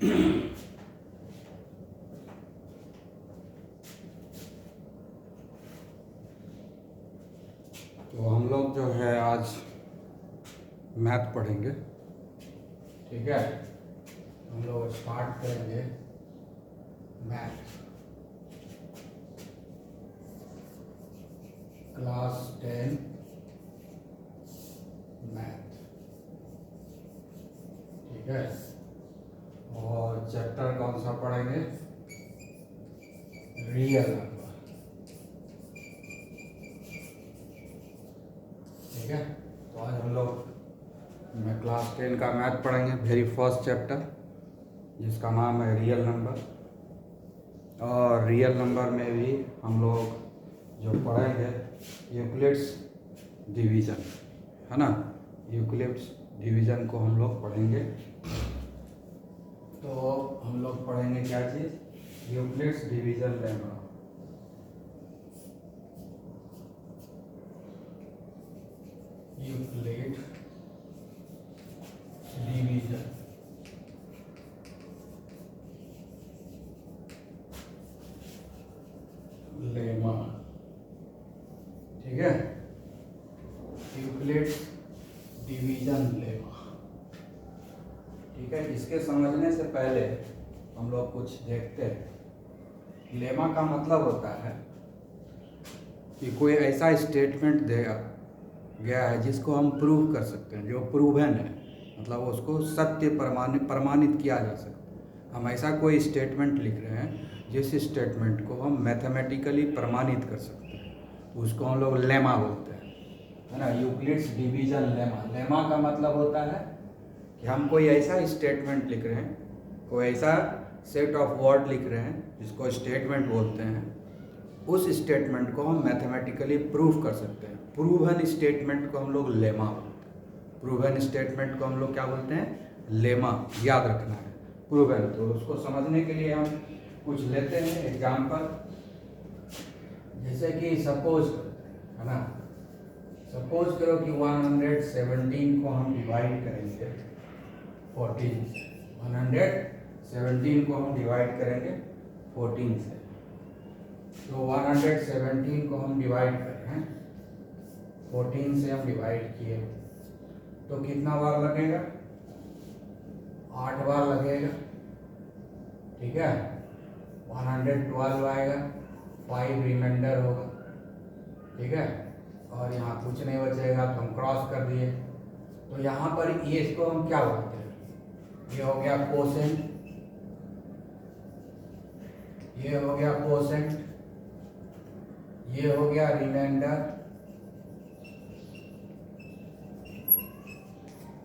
तो हम लोग जो है आज मैथ पढ़ेंगे, ठीक है। हम लोग स्टार्ट करेंगे मैथ क्लास 10 मैथ, ठीक है। और चैप्टर कौन सा पढ़ेंगे? रियल नंबर, ठीक है। तो आज हम लोग क्लास 10 का मैथ पढ़ेंगे, वेरी फर्स्ट चैप्टर, जिसका नाम है रियल नंबर। और रियल नंबर में भी हम लोग जो पढ़ेंगे यूक्लिड्स डिवीज़न, है ना। यूक्लिड्स डिवीज़न को हम लोग पढ़ेंगे। तो हम लोग पढ़ेंगे क्या चीज़? Euclid's division lemma. Euclid division lemma, ठीक है। यूक्लिड्स डिवीज़न लेमा, ठीक है। इसके समझने से पहले हम लोग कुछ देखते हैं। लेमा का मतलब होता है कि कोई ऐसा स्टेटमेंट दिया गया है जिसको हम प्रूव कर सकते हैं, जो प्रूवन है, मतलब उसको सत्य प्रमाणित किया जा सकता है। हम ऐसा कोई स्टेटमेंट लिख रहे हैं जिस स्टेटमेंट को हम मैथमेटिकली प्रमाणित कर सकते हैं, उसको हम लोग लेमा बोलते हैं, है ना। Euclid's division lemma. लेमा का मतलब होता है कि हम कोई ऐसा स्टेटमेंट लिख रहे हैं, कोई ऐसा सेट ऑफ वर्ड लिख रहे हैं जिसको स्टेटमेंट बोलते हैं। उस स्टेटमेंट को हम मैथमेटिकली प्रूव कर सकते हैं। प्रूवन स्टेटमेंट को हम लोग लेमा बोलते हैं। प्रूवन स्टेटमेंट को हम लोग क्या बोलते हैं? लेमा। याद रखना है प्रूवन। तो उसको समझने के लिए हम कुछ लेते हैं एग्जाम्पल, जैसे कि सपोज, है ना। सपोज करो कि 117 को हम डिवाइड करेंगे 14 से। 117 को हम डिवाइड करेंगे 14 से। तो 117 को हम डिवाइड कर रहे हैं 14 से, हम डिवाइड किए तो कितना बार लगेगा? 8 बार लगेगा, ठीक है। 112 आएगा, 5 रिमाइंडर होगा, ठीक है। और यहाँ कुछ नहीं बचेगा तो हम क्रॉस कर दिए। तो यहाँ पर ये इसको हम क्या बोलते हैं? ये हो गया कोसेंट, ये हो गया कोसेंट, ये हो गया रिमाइंडर,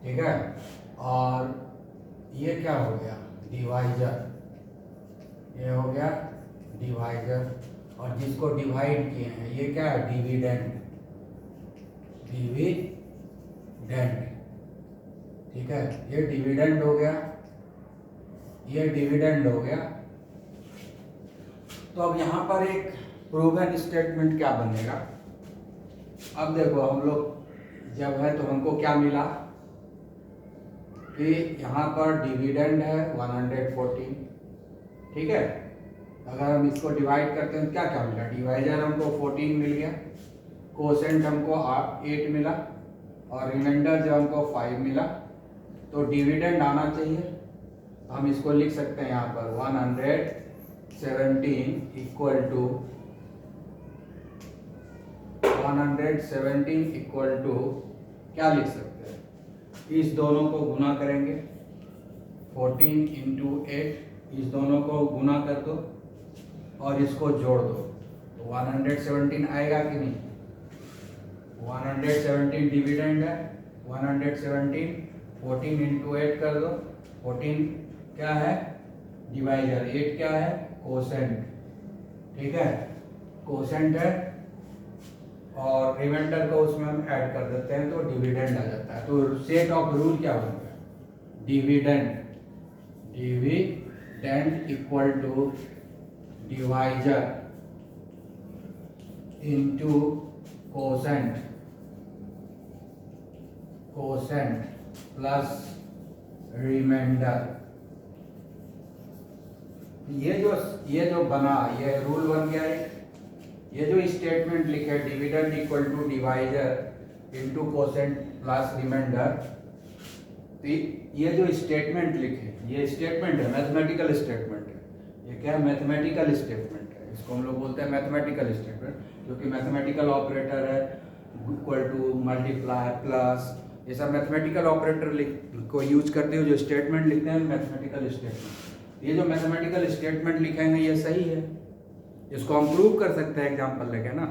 ठीक है। और ये क्या हो गया? डिवाइजर, ये हो गया डिवाइजर। और जिसको डिवाइड किए हैं ये क्या है? डिविडेंड, डिविडेंड, ठीक है। ये डिविडेंड हो गया, ये डिविडेंड हो गया। तो अब यहाँ पर एक प्रूवन स्टेटमेंट क्या बनेगा? अब देखो, हम लोग जब है तो हमको क्या मिला कि यहाँ पर डिविडेंड है 114, ठीक है। अगर हम इसको डिवाइड करते हैं तो क्या क्या मिला? डिवाइजर हमको 14 मिल गया, कोसेंट हमको 8 मिला, और रिमाइंडर जो हमको 5 मिला। तो डिविडेंड आना चाहिए। हम इसको लिख सकते हैं यहाँ पर 117 इक्वल टू 117 इक्वल टू क्या लिख सकते हैं? इस दोनों को गुना करेंगे 14 इंटू 8, इस दोनों को गुना कर दो और इसको जोड़ दो तो 117 आएगा कि नहीं? 117 डिविडेंड है, 117 14 इंटू 8 कर दो। 14 क्या है? डिवाइजर। 8 क्या है? कोसेंट, ठीक है। कोसेंट है और रिमाइंडर को उसमें हम ऐड कर देते हैं तो डिविडेंड आ जाता है। तो सेट ऑफ रूल क्या बन गया? Dividend, dividend equal to divisor into quotient, quotient plus remainder, ये जो बना, ये रूल बन गया है। ये जो स्टेटमेंट लिखे dividend equal to divisor into quotient plus remainder, तो ये जो स्टेटमेंट लिखे, ये स्टेटमेंट है, मैथमेटिकल स्टेटमेंट है। ये क्या है? मैथमेटिकल स्टेटमेंट है। इसको हम लोग बोलते हैं मैथमेटिकल स्टेटमेंट, जो कि मैथमेटिकल ऑपरेटर है, इक्वल टू, मल्टीप्लाई, प्लस, ये सब मैथमेटिकल ऑपरेटर को यूज करते हुए जो स्टेटमेंट लिखते हैं मैथमेटिकल स्टेटमेंट। ये जो मैथमेटिकल स्टेटमेंट लिखे हैं ये सही है, इसको हम प्रूव कर सकते हैं एग्जाम्पल लेके ना।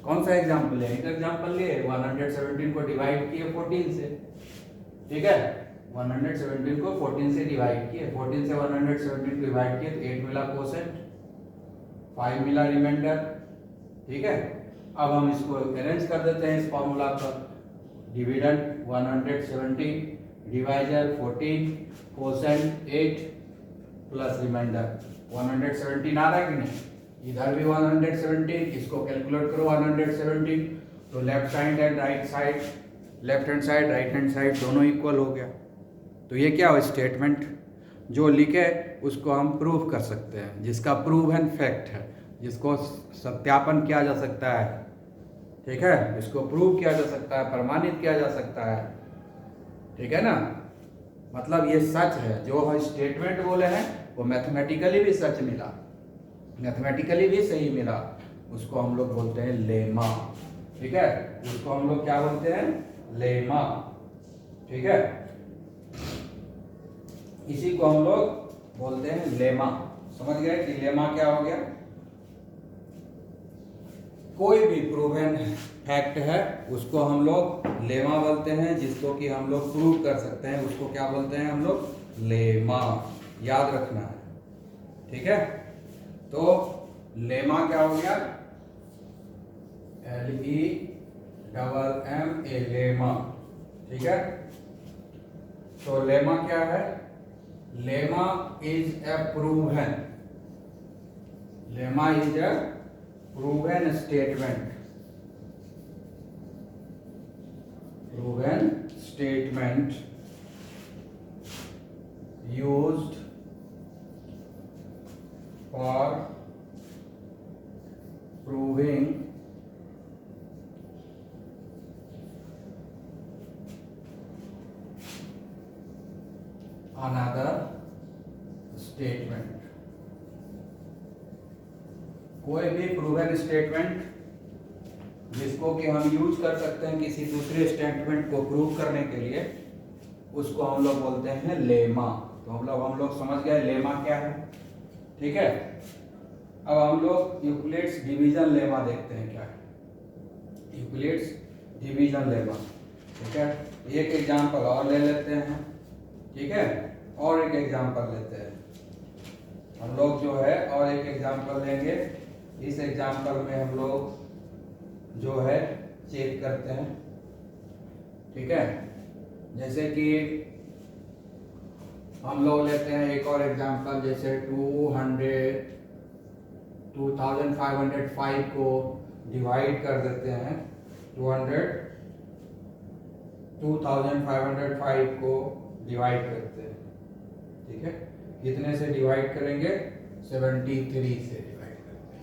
कौन सा एग्जाम्पल है? एक एग्जाम्पल लिए 117 को डिवाइड किए 14 से, ठीक है, 117 को 14 से डिवाइड किए, 14 से 117 को डिवाइड किए तो 8 मिला कोसेंट, 5 मिला रिमाइंडर, ठीक है। अब हम इसको अरेंज कर देते हैं इस फॉर्मूला पर। Dividend 117, divisor 14, quotient 8 plus remainder 117 आ रहा है कि नहीं? इधर भी 117, इसको कैलकुलेट करो 117, तो left side and right side, left hand side right hand side दोनों इक्वल हो गया। तो ये क्या हो? स्टेटमेंट जो लिखे उसको हम प्रूव कर सकते हैं, जिसका प्रूवन फैक्ट है, जिसको सत्यापन किया जा सकता है, ठीक है, इसको प्रूव किया जा सकता है, प्रमाणित किया जा सकता है, ठीक है ना। मतलब ये सच है, जो हम स्टेटमेंट बोले हैं वो मैथमेटिकली भी सच मिला, मैथमेटिकली भी सही मिला, उसको हम लोग बोलते हैं लेमा, ठीक है। उसको हम लोग क्या बोलते हैं? लेमा, ठीक है। इसी को हम लोग बोलते हैं लेमा। समझ गए कि लेमा क्या हो गया? कोई भी प्रूवन फैक्ट है उसको हम लोग लेमा बोलते हैं, जिसको कि हम लोग प्रूव कर सकते हैं उसको क्या बोलते हैं हम लोग? लेमा। याद रखना है, ठीक है। तो लेमा क्या हो गया? LEMMA, लेमा, ठीक है। तो लेमा क्या है? Lemma is a proven, lemma is a proven statement, proven statement used for proving another statement। कोई भी प्रूवन स्टेटमेंट जिसको कि हम यूज कर सकते हैं किसी दूसरे स्टेटमेंट को प्रूव करने के लिए, उसको हम लोग बोलते हैं लेमा। तो हम लोग समझ गए लेमा क्या है, ठीक है। अब हम लोग यूक्लिड्स डिवीजन लेमा देखते हैं क्या है। यूक्लिड्स डिवीजन लेमा, ठीक है। एक एग्जांपल और ले लेते हैं, ठीक है, और एक एग्जांपल लेते हैं हम लोग जो है, और एक एग्जांपल लेंगे। इस एग्जांपल में हम लोग जो है चेक करते हैं, ठीक है। जैसे कि हम लोग लेते हैं एक और एग्जांपल, जैसे 2505 को डिवाइड कर देते हैं, 2505 को डिवाइड करते हैं, ठीक है। कितने से डिवाइड करेंगे? 73 से डिवाइड करते हैं,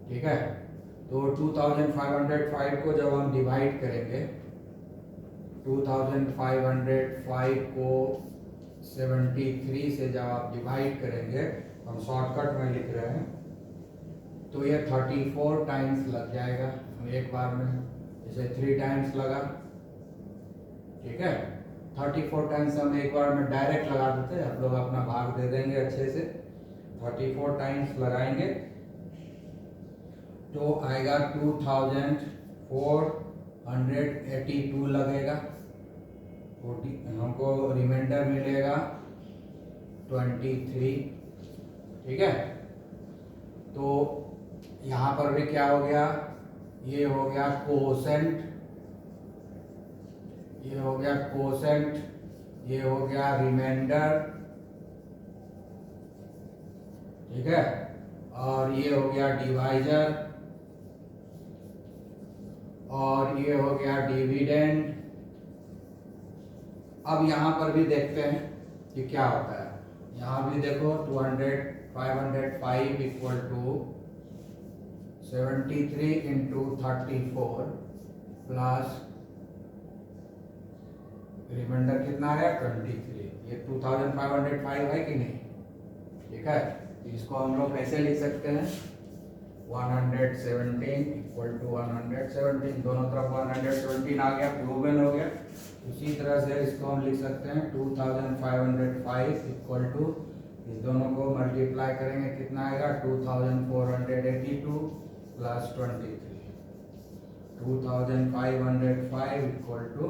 ठीक है। तो 2505 को जब हम डिवाइड करेंगे, 2505 को 73 से जब आप डिवाइड करेंगे, हम शॉर्टकट में लिख रहे हैं, तो ये 34 टाइम्स लग जाएगा एक बार में। जैसे 3 टाइम्स लगा, ठीक है, 34 टाइम्स हम एक बार में डायरेक्ट लगा देते हैं। आप लोग अपना भाग दे देंगे अच्छे से। 34 टाइम्स लगाएंगे तो आएगा 2482 लगेगा। हमको रिमाइंडर मिलेगा 23, ठीक है। तो यहाँ पर भी क्या हो गया? ये हो गया कोसेंट, ये हो गया कोसेंट, ये हो गया रिमाइंडर, ठीक है, और ये हो गया डिवाइजर, और ये हो गया डिविडेंड। अब यहाँ पर भी देखते हैं कि क्या होता है। यहाँ भी देखो 505 equal to 73 into 34 plus remainder कितना है 23। ये 2505 है कि नहीं? ठीक है, इसको हम लोग कैसे लिख सकते हैं? 117 इक्वल टू 117, दोनों तरफ 117 आ गया, प्रूवन हो गया। उसी तरह से इसको हम लिख सकते हैं 2505 इक्वल टू, इस दोनों को मल्टीप्लाई करेंगे कितना आएगा 2482 प्लस 23। 2505 equal to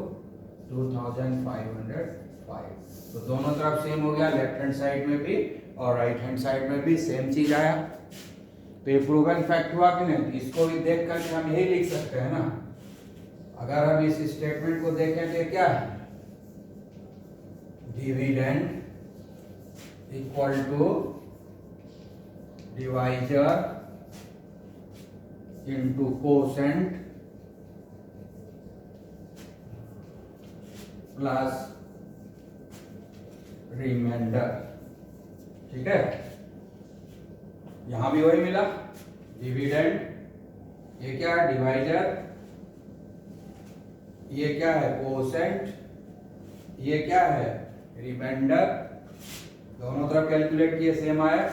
2505। तो दोनों तरफ सेम हो गया, लेफ्ट हैंड साइड में भी और राइट हैंड साइड में भी सेम चीज आया। तो ये प्रूवन फैक्ट हुआ कि नहीं? इसको भी देख करके हम यही लिख सकते हैं ना। अगर हम इस स्टेटमेंट को देखें तो क्या है? Dividend equal to divisor into quotient plus remainder. ठीक है, यहां भी वही मिला, डिविडेंड, ये क्या है डिवाइजर, ये क्या है कोसेंट, ये क्या है रिमाइंडर, दोनों तरफ कैलकुलेट किए सेम आया।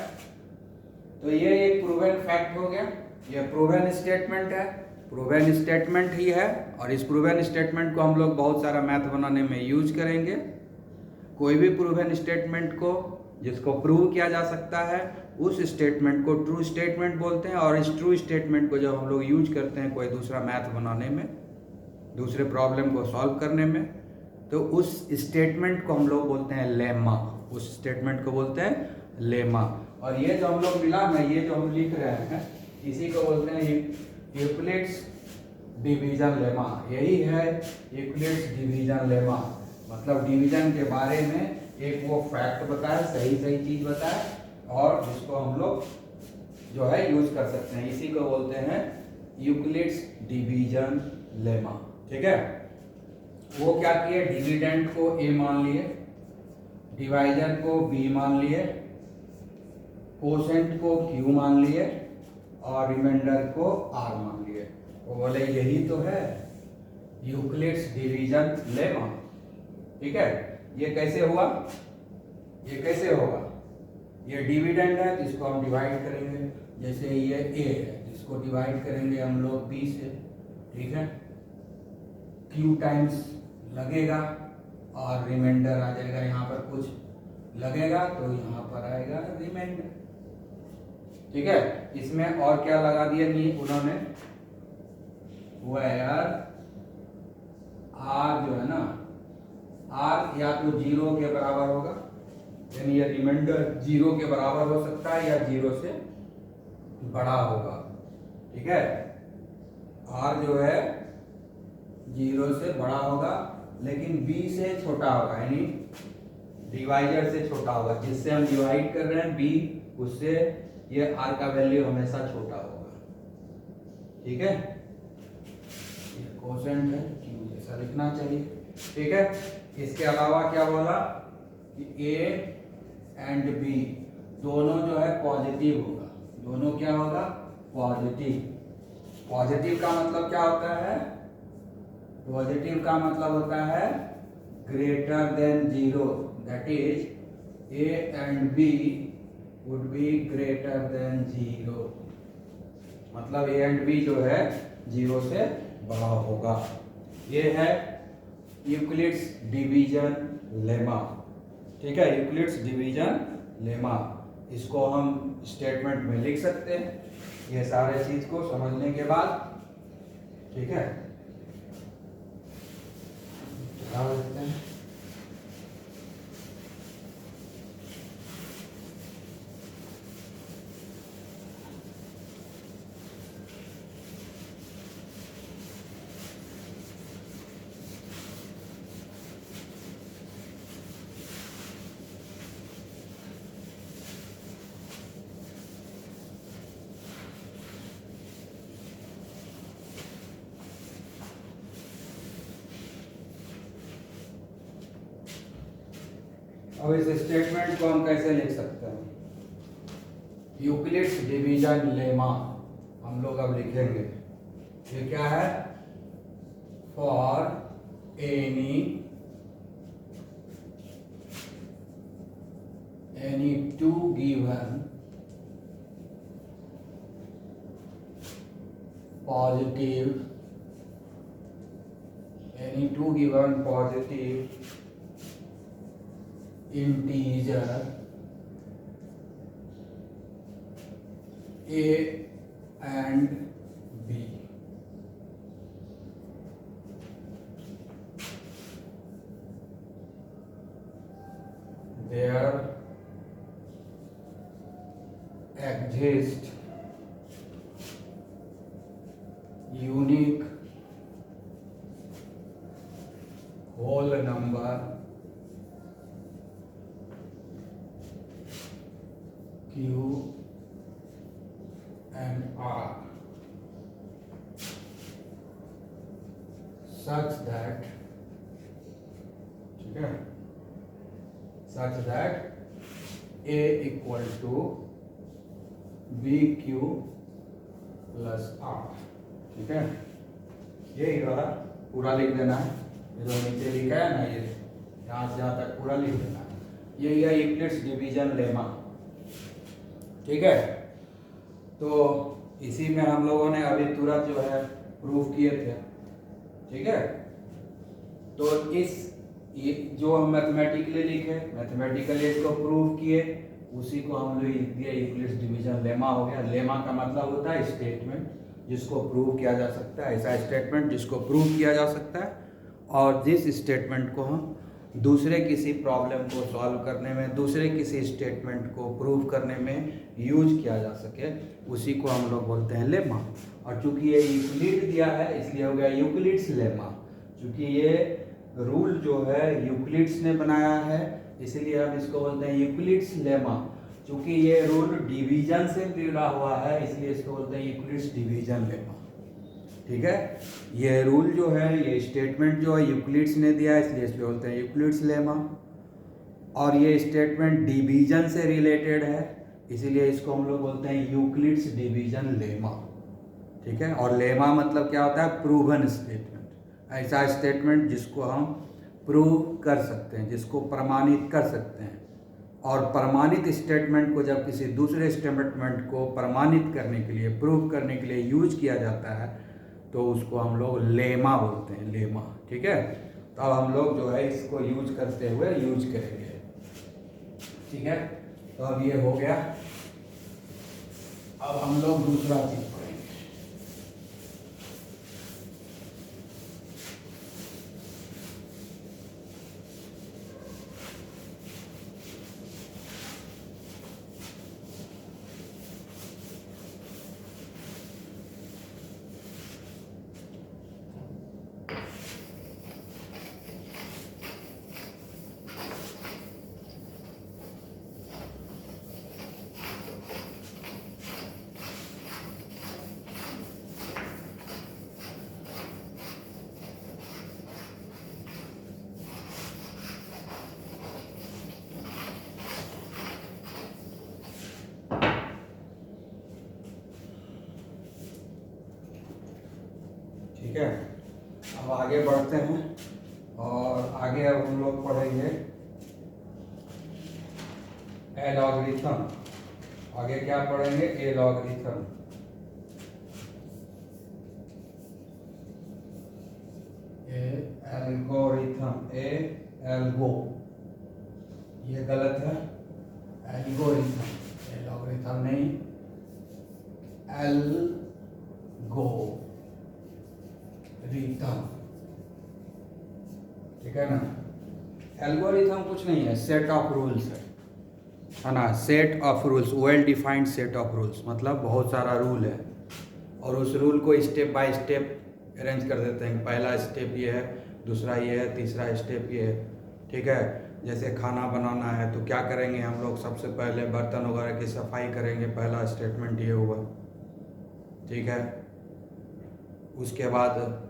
तो ये एक प्रूवन फैक्ट हो गया, ये प्रूवन स्टेटमेंट है, प्रूवन स्टेटमेंट ही है। और इस प्रूवन स्टेटमेंट को हम लोग बहुत सारा मैथ बनाने में यूज करेंगे। कोई भी प्रूवन स्टेटमेंट को जिसको प्रूव किया जा सकता है उस स्टेटमेंट को ट्रू स्टेटमेंट बोलते हैं। और इस ट्रू स्टेटमेंट को जब हम लोग यूज करते हैं कोई दूसरा मैथ बनाने में, दूसरे प्रॉब्लम को सॉल्व करने में, तो उस स्टेटमेंट को हम लोग बोलते हैं लेमा। उस स्टेटमेंट को बोलते हैं लेमा। और ये जो हम लोग मिला ना, ये जो हम लिख रहे हैं, इसी को बोलते हैं यूक्लिड्स डिवीजन लेमा। यही है यूक्लिड्स डिवीजन लेमा। मतलब डिवीजन के बारे में एक वो फैक्ट बताया, सही सही चीज बताया, और जिसको हम लोग जो है यूज कर सकते हैं। इसी को बोलते हैं यूक्लिड्स डिवीजन लेमा। ठीक है, वो क्या किए, डिविडेंड को a मान लिए, डिवाइजर को b मान लिए, कोसेंट को q मान लिए और रिमाइंडर को r मान लिए। वो बोले यही तो है यूक्लिड्स डिवीजन लेमा। ठीक है, ये कैसे हुआ, ये कैसे होगा? ये डिविडेंड है तो इसको हम डिवाइड करेंगे, जैसे ये a है इसको डिवाइड करेंगे हम लोग b से। ठीक है, q टाइम्स लगेगा और रिमाइंडर आ जाएगा, यहाँ पर कुछ लगेगा तो यहाँ पर आएगा रिमाइंडर। ठीक है, इसमें और क्या लगा दिया नहीं उन्होंने, वेयर r जो है ना, r या तो 0 के बराबर होगा, यानी ये रिमाइंडर 0 के बराबर हो सकता है या 0 से बड़ा होगा। ठीक है, r जो है 0 से बड़ा होगा लेकिन b से छोटा होगा, यानी डिवाइजर से छोटा होगा। जिससे हम डिवाइड कर रहे हैं b, उससे ये r का वैल्यू हमेशा छोटा होगा। ठीक है, ये कोसेंट है, q जैसा लिखना चाहिए। ठीक है, इसके अलावा क्या बोला कि a एंड b दोनों जो है पॉजिटिव होगा। दोनों क्या होगा? पॉजिटिव। पॉजिटिव का मतलब क्या होता है? पॉजिटिव का मतलब होता है greater than 0, that is a and b would be greater than 0। मतलब a एंड b जो है 0 से बड़ा होगा। ये है यूक्लिड्स डिवीजन लेमा। ठीक है, यूक्लिड्स डिवीजन लेमा, इसको हम स्टेटमेंट में लिख सकते हैं ये सारे चीज को समझने के बाद। ठीक है, चला देते हैं। अब इस स्टेटमेंट को हम कैसे लिख सकते हैं? यूक्लिड्स डिवीजन लेमा हम लोग अब लिखेंगे। ये क्या है? For any two given positive integer a and b, there exist unique whole number q and r such that, ठीक है, such that a equal to bq plus r, ठीक है। यही वाला पूरा लिख देना है, ये जो नीचे लिखा है ना, ये यहाँ से यहाँ तक पूरा लिख देना है। यही है यूक्लिड्स डिवीजन लेमा, ठीक है। तो इसी में हम लोगों ने अभी तुरंत जो है प्रूफ किए थे, ठीक है। तो इस ये जो हम मैथमेटिकली लिखे, मैथमेटिकली इसको प्रूव किए, उसी को हम लोग लिख दिया यूक्लिड्स डिवीजन लेमा हो गया। लेमा का मतलब होता है स्टेटमेंट जिसको प्रूव किया जा सकता है, ऐसा स्टेटमेंट जिसको प्रूव किया जा सकता है, और जिस स्टेटमेंट को हम दूसरे किसी प्रॉब्लम को सॉल्व करने में, दूसरे किसी स्टेटमेंट को प्रूव करने में यूज किया जा सके, उसी को हम लोग बोलते हैं लेमा। और चूंकि ये यूक्लिड दिया है इसलिए हो गया यूक्लिड्स लेमा। चूंकि ये रूल जो है यूक्लिड्स ने बनाया है इसलिए हम इसको बोलते हैं यूक्लिड्स लेमा। चूंकि ये रूल डिवीजन से जुड़ा हुआ है इसलिए इसको बोलते हैं यूक्लिड्स डिवीजन लेमा, ठीक है। ये रूल जो है, ये स्टेटमेंट जो है यूक्लिड्स ने दिया है इसलिए इसको बोलते हैं यूक्लिड्स लेमा। और ये स्टेटमेंट डिवीजन से रिलेटेड है इसीलिए इसको हम लोग बोलते हैं यूक्लिड्स डिवीजन लेमा, ठीक है। और लेमा मतलब क्या होता है? प्रूवन स्टेटमेंट, ऐसा स्टेटमेंट जिसको हम प्रूव कर सकते हैं, जिसको प्रमाणित कर सकते हैं। और प्रमाणित स्टेटमेंट को जब किसी दूसरे स्टेटमेंट को प्रमाणित करने के लिए, प्रूव करने के लिए यूज किया जाता है तो उसको हम लोग लेमा बोलते हैं, लेमा, ठीक है। तो अब हम लोग जो है इसको यूज करते हुए यूज करेंगे, ठीक है। तो अब ये हो गया। अब हम लोग दूसरा चीज पढ़ेंगे। ठीक है, अब आगे बढ़ते हैं और आगे अब हम लोग पढ़ेंगे ए लॉगरिथम। आगे क्या पढ़ेंगे? ए लॉगरिथम। ए एल्गोरिथम, ए एल्गो, ये गलत है, एल्गोरिथम, ए लॉगरिथम नहीं, एल्गो रिथम, ठीक है ना। एल्गोरिथम कुछ नहीं है, सेट ऑफ रूल्स है ना, set of rules, well defined set of rules, मतलब बहुत सारा रूल है और उस रूल को स्टेप बाय स्टेप अरेंज कर देते हैं। पहला स्टेप ये है, दूसरा ये है, तीसरा स्टेप ये है, ठीक है। जैसे खाना बनाना है तो क्या करेंगे हम लोग? सबसे पहले बर्तन वगैरह की सफाई करेंगे, पहला स्टेटमेंट ये हुआ, ठीक है। उसके बाद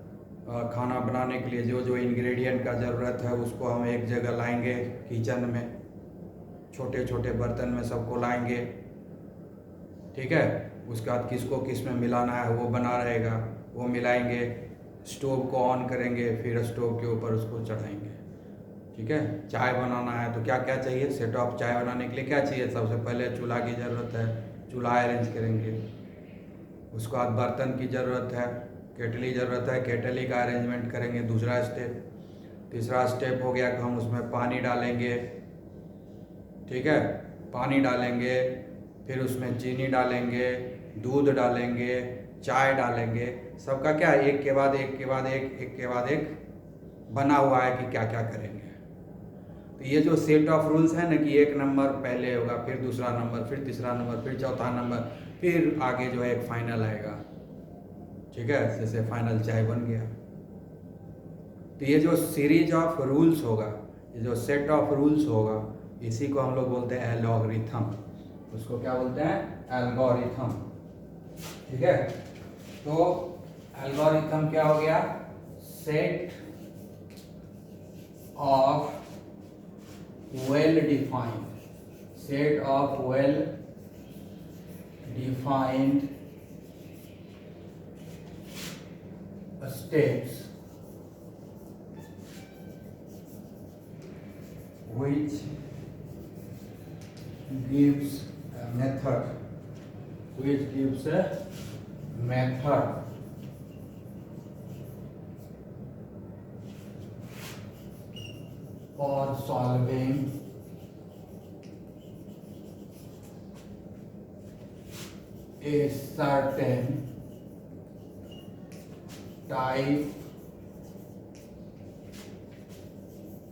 खाना बनाने के लिए जो जो इंग्रेडिएंट का ज़रूरत है उसको हम एक जगह लाएंगे किचन में, छोटे छोटे बर्तन में सबको लाएंगे, ठीक है। उसके बाद किसको किस में मिलाना है वो बना रहेगा, वो मिलाएंगे, स्टोव को ऑन करेंगे, फिर स्टोव के ऊपर उसको चढ़ाएंगे, ठीक है। चाय बनाना है तो क्या क्या चाहिए, सेट ऑफ चाय बनाने के लिए क्या चाहिए, सबसे पहले चूल्हा की ज़रूरत है, चूल्हा अरेंज करेंगे। उसके बाद बर्तन की ज़रूरत है, केटली ज़रूरत है, केटली का अरेंजमेंट करेंगे, दूसरा स्टेप। तीसरा स्टेप हो गया कि हम उसमें पानी डालेंगे, ठीक है, पानी डालेंगे, फिर उसमें चीनी डालेंगे, दूध डालेंगे, चाय डालेंगे, सबका क्या एक के बाद एक के बाद एक बना हुआ है कि क्या क्या करेंगे। तो ये जो सेट ऑफ रूल्स है ना कि एक नंबर पहले होगा, फिर दूसरा नंबर, फिर तीसरा नंबर, फिर चौथा नंबर, फिर आगे जो है एक फाइनल आएगा, ठीक है। जैसे फाइनल चाय बन गया। तो ये जो सीरीज ऑफ रूल्स होगा, ये जो सेट ऑफ रूल्स होगा, इसी को हम लोग बोलते हैं एल्गोरिथम। उसको क्या बोलते हैं, एल्गोरिथम, ठीक है। तो एल्गोरिथम क्या हो गया, set of well defined steps which gives a method for solving a certain type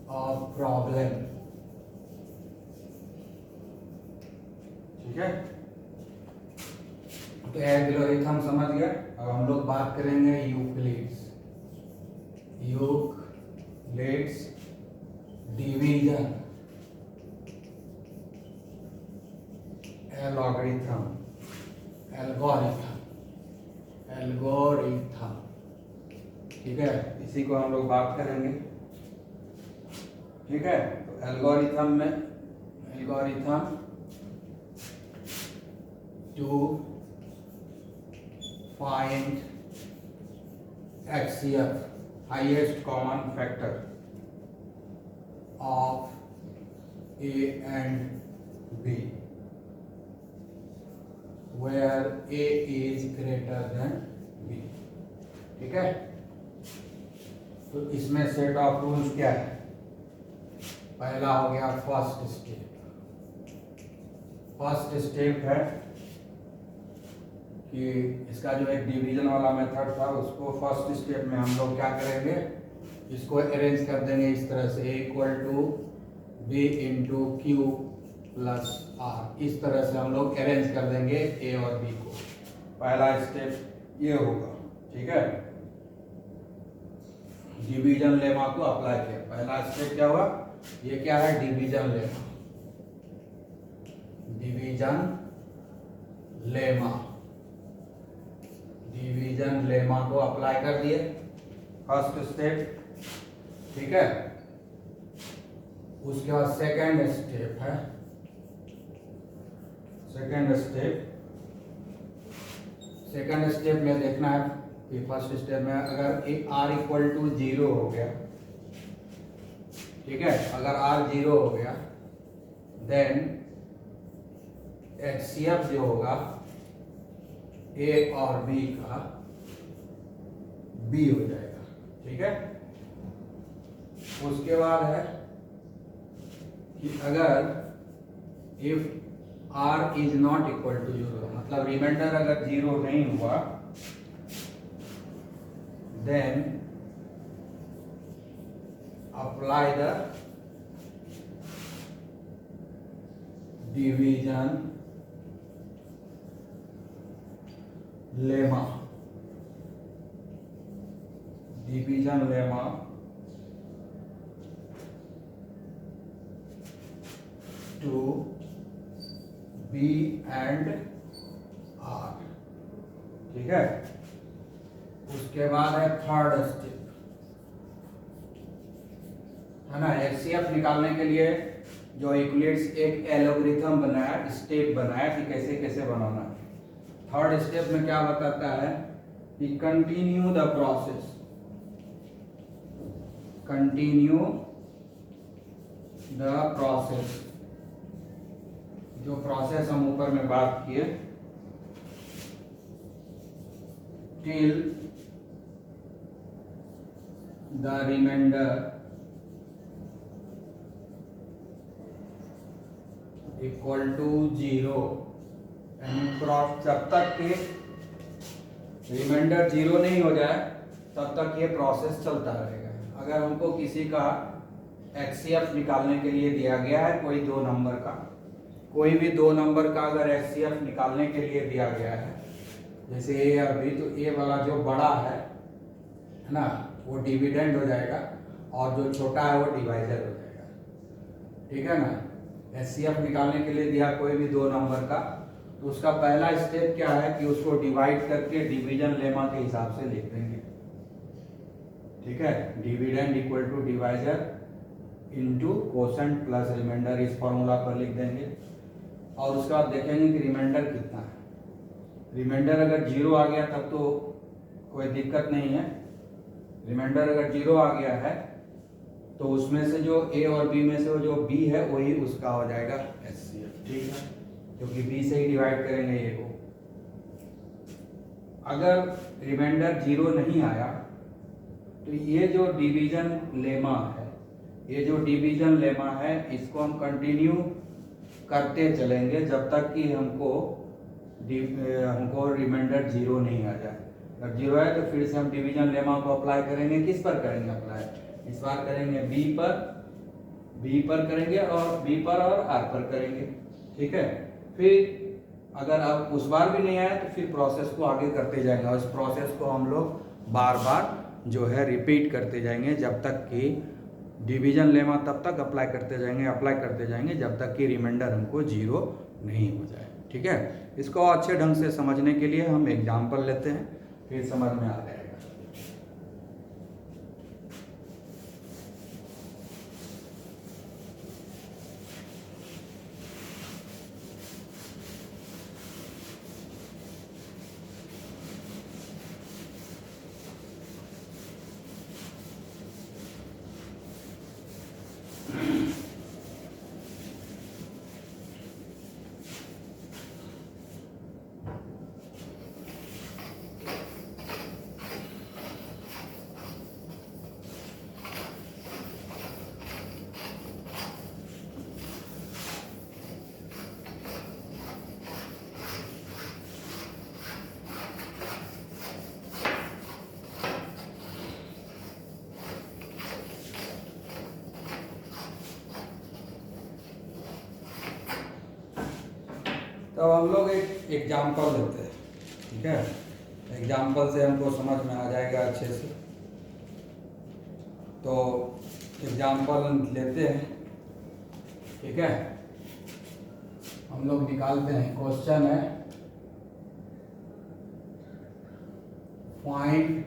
of problem, ठीक है। तो एल्गोरिथम समझ गए। अब हम लोग बात करेंगे यूक्लिड्स डिवीजन एल्गोरिथम, ठीक है। इसी को हम लोग बात करेंगे, ठीक है। तो algorithm to find HCF highest common factor of A and B where A is greater than B, ठीक है। तो इसमें सेट ऑफ रूल्स क्या है, पहला हो गया फर्स्ट स्टेप है कि इसका जो एक डिवीजन वाला मेथड था उसको फर्स्ट स्टेप में हम लोग क्या करेंगे, इसको अरेंज कर देंगे इस तरह से, A equal to B into Q plus R, इस तरह से हम लोग अरेंज कर देंगे A और B को। पहला स्टेप ये होगा, ठीक है। डिवीजन लेमा को अप्लाई किया, पहला स्टेप क्या हुआ, ये क्या है, डिवीजन लेमा को अप्लाई कर दिए, फर्स्ट स्टेप, ठीक है। उसके बाद सेकेंड स्टेप में देखना है कि फर्स्ट स्टेप में अगर R इक्वल टू 0 हो गया, ठीक है, अगर R 0 हो गया देन HCF जो होगा A और B का B हो जाएगा, ठीक है। उसके बाद है कि अगर if R is not equal to 0, मतलब रिमाइंडर अगर 0 नहीं हुआ, then apply the division lemma to B and R, ठीक है। उसके बाद है थर्ड स्टेप, है ना। HCF निकालने के लिए जो यूक्लिड्स एक एल्गोरिथम बनाया, स्टेप बनाया कि कैसे कैसे बनाना है। थर्ड स्टेप में क्या बताता है कि continue the process, continue the process, जो प्रोसेस हम ऊपर में बात किए, till the remainder equal to 0, जब तक कि रिमाइंडर 0 नहीं हो जाए तब तक ये प्रोसेस चलता रहेगा। अगर हमको किसी का HCF निकालने के लिए दिया गया है, कोई दो नंबर का, कोई भी दो नंबर का अगर HCF निकालने के लिए दिया गया है, जैसे A और B, तो A वाला जो बड़ा है ना, वो डिविडेंड हो जाएगा और जो छोटा है वो डिवाइजर हो जाएगा। ठीक है ना। HCF निकालने के लिए दिया कोई भी दो नंबर का, तो उसका पहला स्टेप क्या है कि उसको डिवाइड करके डिवीजन लेमा के हिसाब से लिख देंगे। ठीक है, dividend equal to divisor into quotient plus remainder, इस फॉर्मूला पर लिख देंगे। और उसके बाद देखेंगे कि रिमाइंडर कितना है। रिमाइंडर अगर 0 आ गया तब तो कोई दिक्कत नहीं है। रिमाइंडर अगर 0 आ गया है तो उसमें से जो A और B में से जो B है वही उसका हो जाएगा HCF। ठीक है, क्योंकि B से ही डिवाइड करेंगे A को। अगर रिमाइंडर 0 नहीं आया तो ये जो डिवीजन लेमा है, ये जो डिवीजन लेमा है, इसको हम कंटिन्यू करते चलेंगे जब तक कि हमको रिमाइंडर 0 नहीं आ जाए। अगर 0 है तो फिर से हम डिवीजन लेमा को अप्लाई करेंगे। किस पर करेंगे अप्लाई? इस बार करेंगे B पर करेंगे और B पर और R पर करेंगे। ठीक है, फिर अगर अब उस बार भी नहीं आया तो फिर प्रोसेस को आगे करते जाएंगे और इस प्रोसेस को हम लोग बार बार जो है रिपीट करते जाएंगे जब तक कि डिवीजन लेमा तब तक अप्लाई करते जाएंगे जब तक कि रिमाइंडर हमको 0 नहीं हो जाए। ठीक है, इसको अच्छे ढंग से समझने के लिए हम एग्जाम्पल लेते हैं, फिर समझ में आ जाएगा। तो हम लोग एक एग्जाम्पल लेते हैं। ठीक है, एग्जाम्पल से हमको समझ में आ जाएगा अच्छे से। तो एग्जाम्पल लेते हैं। ठीक है, हम लोग निकालते हैं। क्वेश्चन है find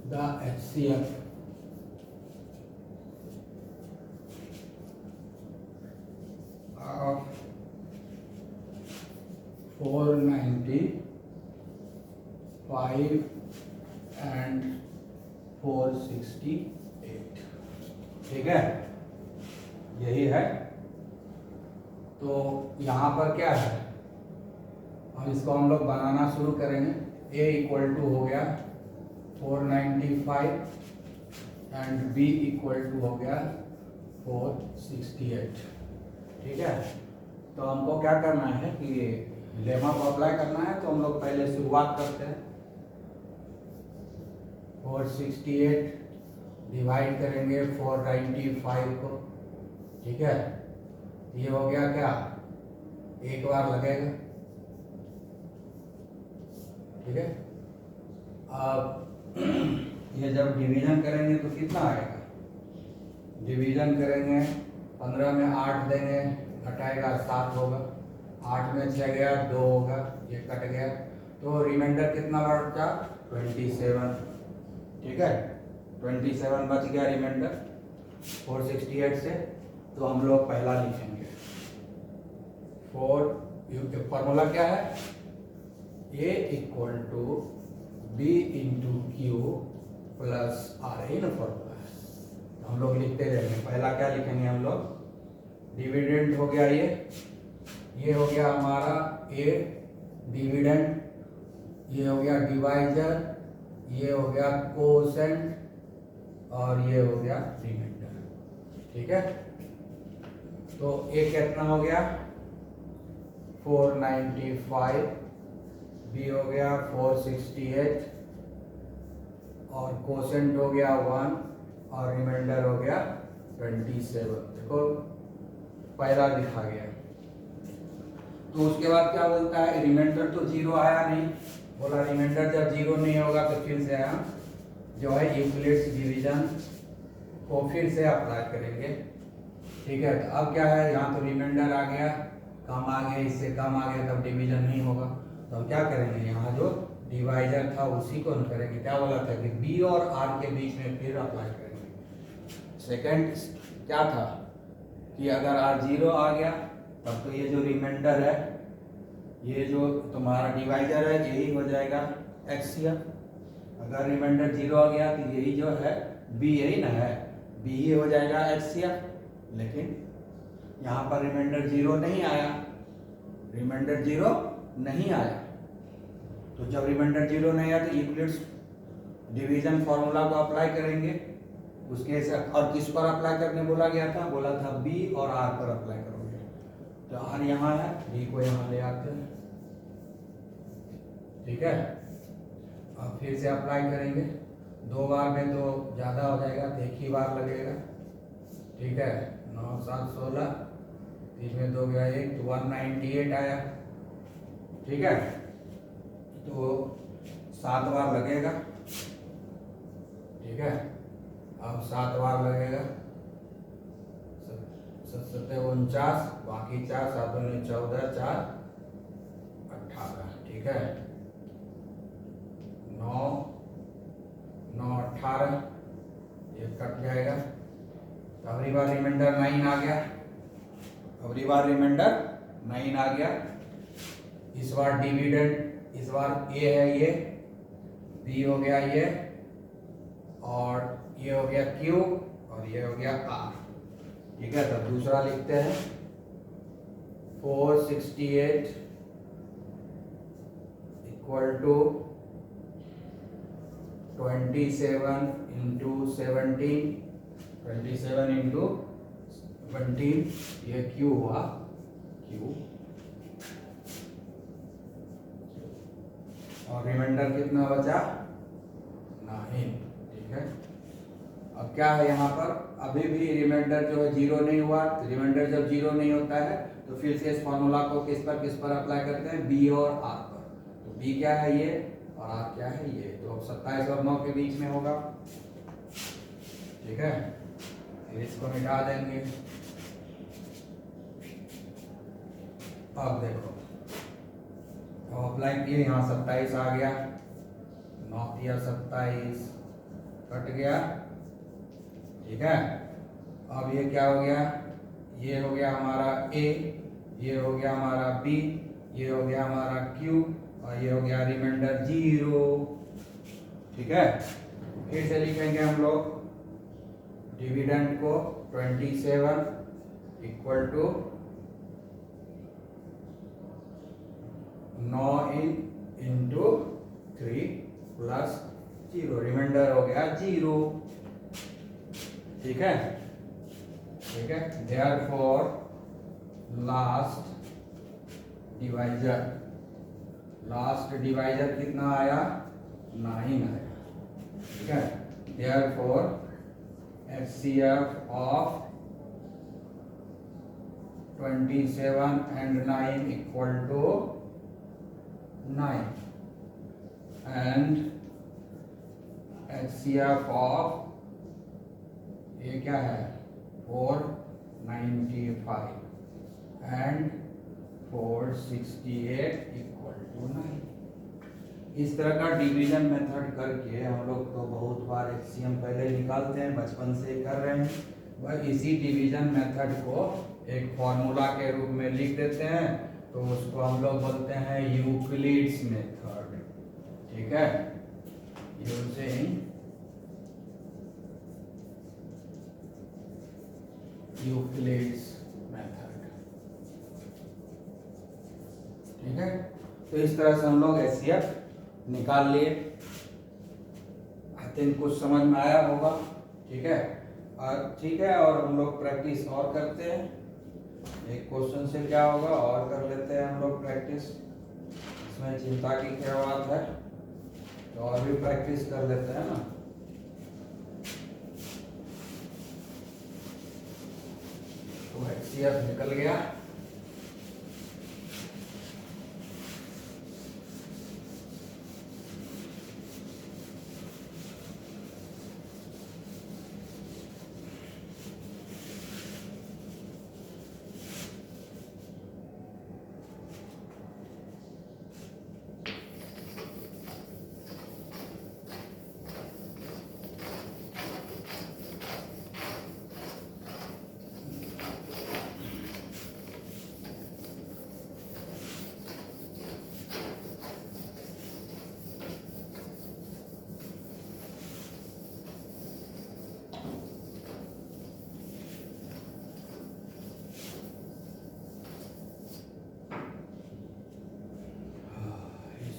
the HCF of 495 and 468। ठीक है, यही है। तो यहाँ पर क्या है, हम इसको हम लोग बनाना शुरू करेंगे। A इक्वल टू हो गया 495 एंड B इक्वल टू हो गया 468। ठीक है, तो हमको क्या करना है कि लेमा को अप्लाई करना है। तो हम लोग पहले शुरुआत करते हैं। 468 डिवाइड करेंगे 495 को। ठीक है, ये हो गया क्या, एक बार लगेगा। ठीक है, अब ये जब डिवीजन करेंगे तो कितना आएगा, डिवीजन करेंगे 15 में 8 देंगे, घटाएगा 7 होगा, 8 में 6 गया 2 होगा, ये कट गया, तो रिमाइंडर कितना बचा 27। ठीक है, 27 बच गया रिमाइंडर 468 से। तो हम लोग पहला लिखेंगे। फॉर्मूला क्या है? A equal to B into Q plus R, यही ना फॉर्मूला है। तो हम लोग लिखते जाएंगे। पहला क्या लिखेंगे हम लोग? डिविडेंड हो गया ये हो गया हमारा A डिविडेंड, ये हो गया डिवाइजर, ये हो गया कोसेंट और ये हो गया रिमाइंडर। ठीक है, तो A कितना हो गया? 495, B हो गया 468 और कोसेंट हो गया 1 और रिमाइंडर हो गया 27। देखो पहला लिखा गया। तो उसके बाद क्या बोलता है? रिमाइंडर तो जीरो आया नहीं, बोला रिमाइंडर जब जीरो नहीं होगा तो फिर से हम जो है यूक्लिड्स डिवीजन को फिर से अप्लाई करेंगे। ठीक है, तो अब क्या है? यहाँ तो रिमाइंडर आ गया, कम आ गया, इससे कम आ गया, तब डिवीजन नहीं होगा। तो हम क्या करेंगे? यहाँ जो डिवाइजर था उसी को हम करेंगे। क्या बोला था कि बी और आर के बीच में फिर अप्लाई करेंगे। सेकंड क्या था कि अगर आर जीरो आ गया तब तो ये जो रिमाइंडर है, ये जो तुम्हारा डिवाइजर है, यही हो जाएगा एक्ससीएफ। अगर रिमाइंडर जीरो आ गया तो यही जो है बी, यही ना है, बी ही हो जाएगा एक्ससीएफ। लेकिन यहाँ पर रिमाइंडर जीरो नहीं आया, रिमाइंडर जीरो नहीं आया। तो जब रिमाइंडर जीरो नहीं आया तो यूक्लिड्स डिवीजन फॉर्मूला को अप्लाई करेंगे। उसके और किस पर अप्लाई करने बोला गया था? बोला था बी और आर पर अप्लाई करोगे। तो आर यहाँ है, बी को यहाँ ले आते हैं। ठीक है, अब फिर से अप्लाई करेंगे। 2 बार में तो ज़्यादा हो जाएगा, तो एक ही बार लगेगा। ठीक है, 9 7 16, 3 में 2 गया 1, तो 198 आया। ठीक है, तो 7 बार लगेगा। ठीक है, अब 7 बार लगेगा। 7 49, बाकी 4 7 14 4 18। ठीक है, 9 9 18, ये कट जाएगा। तो अगली बार रिमाइंडर 9 आ गया, अगली बार रिमाइंडर 9 आ गया। इस बार डिविडेंड, इस बार ए है, ये बी हो गया ये, और ये हो गया क्यू और ये हो गया आर। ठीक है, तो दूसरा लिखते हैं। 468 इक्वल टू 27 इंटू 17, 27 इंटू 17, ये क्यू हुआ, क्यू। और रिमाइंडर कितना बचा? 9। ठीक है, अब क्या है यहाँ पर? अभी भी रिमाइंडर जो है जीरो नहीं हुआ। तो रिमाइंडर जब जीरो नहीं होता है तो फिर से इस फॉर्मूला को किस पर अप्लाई करते हैं? बी और आर पर। तो बी क्या है? ये, और आर क्या है? ये। तो अब 27 और 9 के बीच में होगा। ठीक है, फिर इसको मिटा देंगे। अब देखो, अब अप्लाई किए, यहाँ 27 आ गया, 9 या 27 कट गया। ठीक है, अब ये क्या हो गया? ये हो गया हमारा ए, ये हो गया हमारा बी, ये हो गया हमारा क्यू और ये हो गया रिमाइंडर 0। ठीक है, फिर से लिखेंगे हम लोग डिविडेंड को। 27 equal to 9 into 3 plus 0, remainder हो गया 0। ठीक है, ठीक है, देयरफॉर लास्ट डिवाइजर कितना आया? 9 आया। ठीक है, therefore HCF of 27 and 9 equal to 9 and HCF of ये क्या है? 495 and 468 इक्वल टू 9। इस तरह का डिवीजन मेथड करके हम लोग तो बहुत बार HCM पहले निकालते हैं, बचपन से कर रहे हैं। वह इसी डिवीजन मेथड को एक फॉर्मूला के रूप में लिख देते हैं, तो उसको हम लोग बोलते हैं यूक्लिड्स मेथड। ठीक है, यूजिंग यूक्लिड्स मेथड। ठीक है, तो इस तरह से हम लोग एचसीएफ निकाल लिए। आई थिंक कुछ समझ में आया होगा। ठीक है, ठीक है, और हम लोग प्रैक्टिस और करते हैं। एक क्वेश्चन से क्या होगा, और कर लेते हैं हम लोग प्रैक्टिस। इसमें चिंता की क्या बात है, तो और भी प्रैक्टिस कर लेते हैं ना। तो एचसीएफ निकल गया।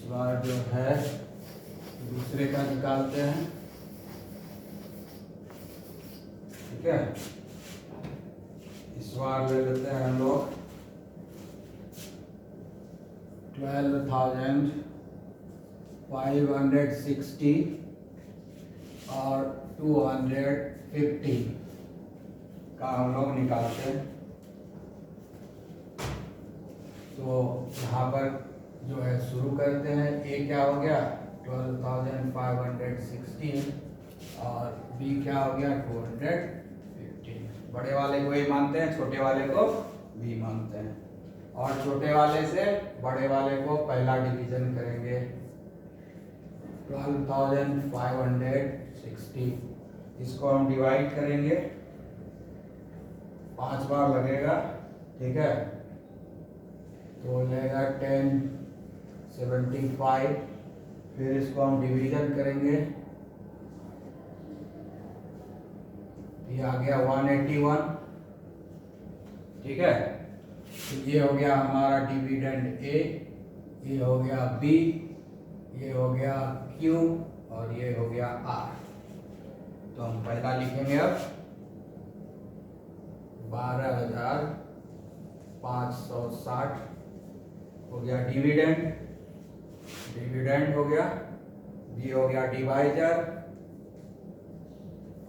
बार जो है दूसरे का निकालते हैं। ठीक है, इस बार ले लेते हैं हम लोग 12,560 और 250 का हम लोग निकालते हैं। तो यहाँ पर जो है शुरू करते हैं। ए क्या हो गया 12,560 और बी क्या हो गया 250। बड़े वाले को ए मानते हैं, छोटे वाले को बी मानते हैं, और छोटे वाले से बड़े वाले को पहला डिवीजन करेंगे। 12,560 इसको हम डिवाइड करेंगे, 5 बार लगेगा। ठीक है, तो हो जाएगा 1075। फिर इसको हम डिवीजन करेंगे, ये आ गया 181। ठीक है, तो ये हो गया हमारा डिविडेंड ए, ये हो गया बी, ये हो गया क्यू और ये हो गया आर। तो हम पहला लिखेंगे अब 12,560 हो गया डिविडेंड, डिविडेंड हो गया, बी हो गया डिवाइजर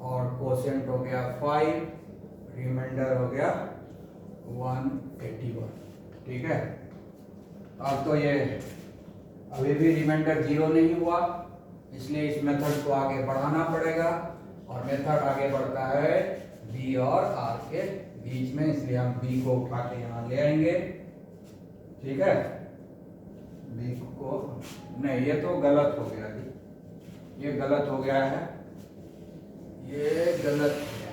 और कोशेंट हो गया 5, रिमाइंडर हो गया 181। ठीक है, अब तो ये अभी भी रिमाइंडर 0 नहीं हुआ, इसलिए इस मेथड को आगे बढ़ाना पड़ेगा, और मेथड आगे बढ़ता है बी और आर के बीच में, इसलिए हम बी को उठा के यहाँ ले आएंगे। ठीक है, बी को नहीं, ये तो गलत हो गया जी, ये गलत हो गया है, ये गलत हो गया,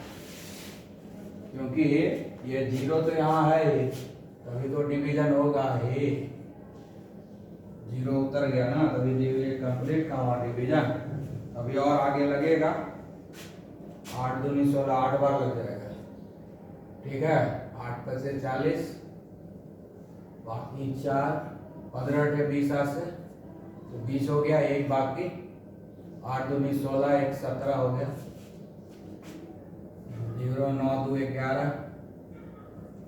क्योंकि ये 0 तो यहाँ है ही, तभी तो डिवीजन होगा ही। 0 उतर गया ना, तभी डिवीजन कंप्लीट का हुआ डिवीजन। अभी और आगे लगेगा, 8 दूनी 16, 8 बार लग जाएगा। ठीक है, 8 पर से 40, बाकी 4, 15 से 20 से तो 20 हो गया, एक बाकी 8 दूनी 16, 1 17 हो गया, 0 9 2 11,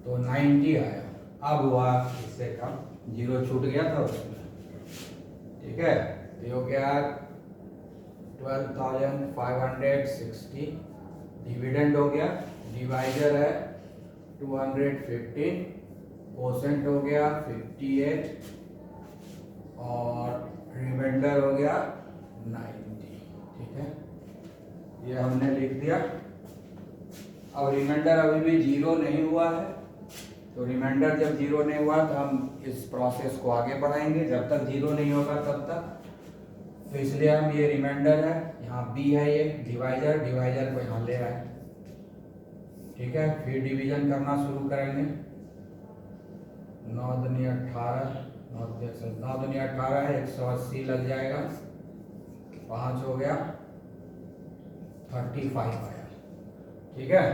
तो 90 आया। अब हुआ इससे कम, 0 छूट गया था उसमें। ठीक है, तो हो गया 12,560, डिविडेंड हो गया, डिवाइजर है 215, कोसेंट हो गया 58 और रिमाइंडर हो गया 90। ठीक है, ये हमने लिख दिया। अब रिमाइंडर अभी भी 0 नहीं हुआ है, तो रिमाइंडर जब 0 नहीं हुआ तो हम इस प्रोसेस को आगे बढ़ाएंगे, जब तक 0 नहीं होगा तब तक। तो इसलिए हम ये रिमाइंडर है, यहाँ बी है, ये डिवाइजर, डिवाइजर को यहाँ ले आए। ठीक है, फिर डिवीजन करना शुरू करेंगे। 9 दूनी 18, 9 दूनी 18 है, 180 लग जाएगा, 5 हो गया, 35 आया। ठीक है,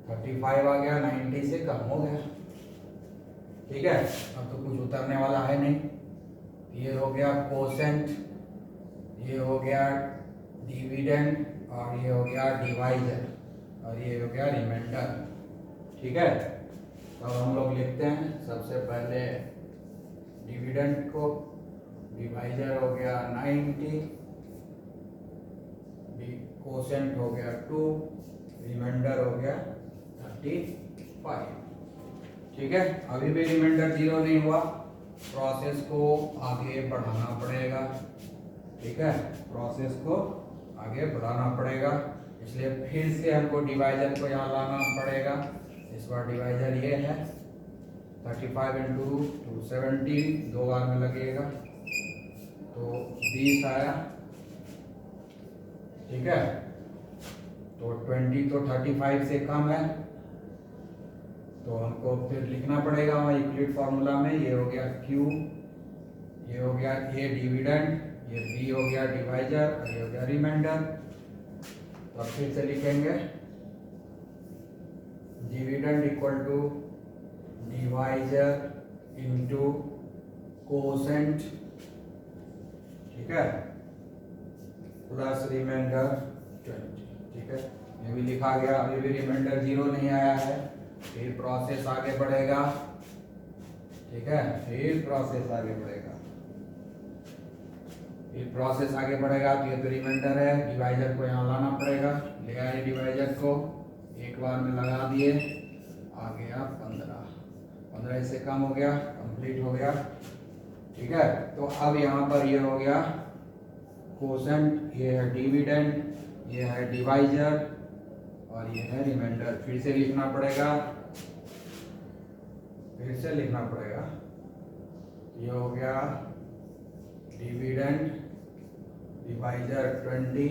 35 आ गया, 90 से कम हो गया। ठीक है, अब तो कुछ उतरने वाला है नहीं। ये हो गया कोसेंट, ये हो गया डिविडेंड, और ये हो गया डिवाइजर, और ये हो गया रिमाइंडर। ठीक है, तो हम लोग लिखते हैं सबसे पहले डिविडेंड को, डिवाइजर हो गया 90, कोसेंट हो गया 2, रिमाइंडर हो गया 35। ठीक है, अभी भी रिमाइंडर 0 नहीं हुआ, प्रोसेस को आगे बढ़ाना पड़ेगा। ठीक है, प्रोसेस को आगे बढ़ाना पड़ेगा, इसलिए फिर से हमको डिवाइजर को यहाँ लाना पड़ेगा। इस बार डिवाइजर ये है 35 इंटू 270, 2 बार में लगेगा तो 20 आया। ठीक है, तो 20 तो 35 से कम है, तो हमको फिर लिखना पड़ेगा वहाँ यूक्लिड फार्मूला में। ये हो गया Q, ये हो गया A डिविडेंड, ये B हो गया डिवाइजर, और ये हो गया रिमाइंडर। तो अब फिर से लिखेंगे dividend equal to divisor into quotient, ठीक है, प्लस रिमाइंडर 20। ठीक है, ये भी लिखा गया। अभी भी रिमाइंडर 0 नहीं आया है, फिर प्रोसेस आगे बढ़ेगा। ठीक है, फिर प्रोसेस आगे बढ़ेगा, फिर प्रोसेस आगे बढ़ेगा। तो ये तो रिमाइंडर है, डिवाइजर को यहाँ लाना पड़ेगा। ले आए डिवाइजर को, एक बार में लगा दिए, आ गया 15, 15 से कम हो गया, कंप्लीट हो गया। ठीक है, तो अब यहाँ पर ये हो गया कोसेंट, ये है डिविडेंड, ये है डिवाइजर, और ये है रिमाइंडर। फिर से लिखना पड़ेगा, फिर से लिखना पड़ेगा। ये हो गया डिविडेंड, डिवाइजर 20,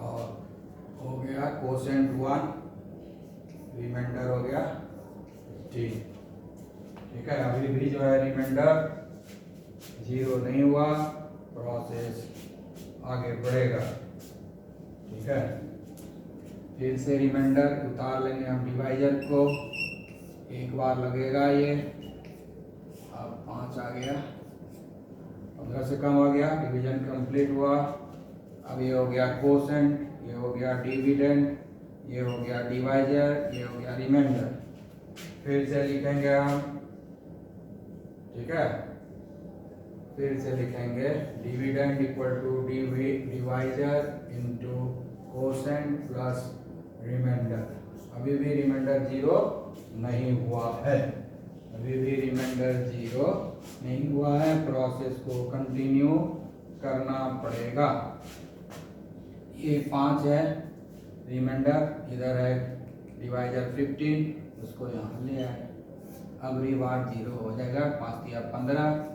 और हो गया कोसेंट 1, रिमाइंडर हो गया 15। ठीक है, अभी भी जो है रिमाइंडर 0 नहीं हुआ, प्रोसेस आगे बढ़ेगा। ठीक है, फिर से रिमाइंडर उतार लेंगे हम डिवाइजर को, एक बार लगेगा ये, अब 5 आ गया, 15 से कम हो गया, डिवीजन कंप्लीट हुआ। अब ये हो गया कोसेंट, ये हो गया डिविडेंड, ये हो गया डिवाइजर, ये हो गया रिमाइंडर। फिर से लिखेंगे हम, ठीक है, फिर से लिखेंगे dividend equal to divisor into quotient plus remainder. अभी भी रिमाइंडर 0 नहीं हुआ है, अभी भी रिमाइंडर 0 नहीं हुआ है, प्रोसेस को कंटिन्यू करना पड़ेगा। ये 5 है रिमाइंडर, इधर है डिवाइजर 15, उसको यहाँ ले आए। अब रिवार्ड 0 हो जाएगा, 5 या 15,